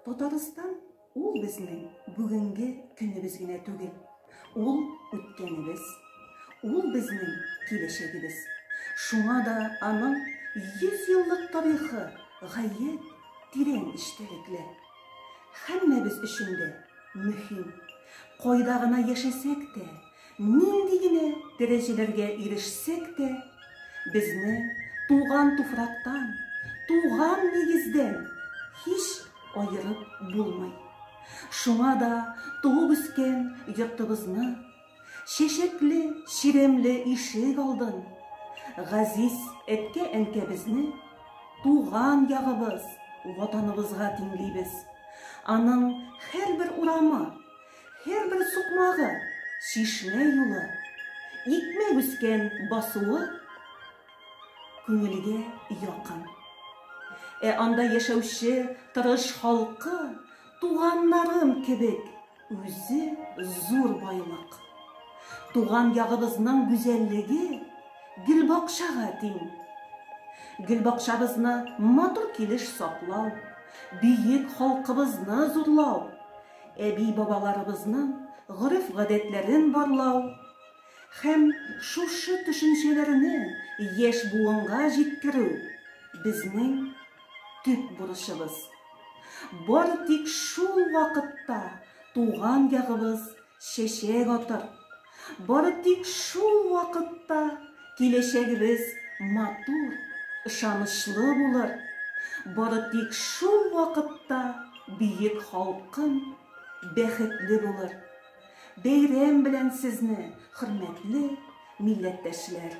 Татарстан ул безнең бүгенге көнебез генә түгел. Ул үткәнебез, ул безнең киләчәгебез. Шуңа да аның 100 еллык тарихы гаять тирән эчтәлекле. Һәммәбез өчен дә мөһим. Кайда гына яшәсәк тә, нинди генә дәрәҗәләргә ирешсәк тә, безне туган туфрактан, туган нигездән һич айырып булмый. Шуңа да туып үскән йортыбызны, чәчәкле, чиремле ишек алдын, газиз әткә-әнкәбезне туган ягыбыз, ватаныбызга тиңлибез. Аның һәрбер урамы, һәрбер сукмагы, чишмә юлы, икмәк үскән басуы күңелгә якын. Анда яшәүче тырыш халкы, туганнарым кебек, үзе зур байлык. Туган ягыбызның гүзәллеге гөлбакчага тиң. Гөлбакчабызны матур килеш саклау, бөек халкыбызны зурлау, әби-бабаларыбызның гореф-гадәтләрен барлау һәм шушы төшенчәләрне яшь буынга җиткерү безнең төп бурычыбыз. Бары тик шул вакытта туган ягыбыз чәчәк атыр. Бары тик шул вакытта киләчәгебез матур, ышанычлы булыр. Бары тик шул вакытта бөек халкым бәхетле булыр. Бәйрәм белән сезне, хөрмәтле милләттәшләр!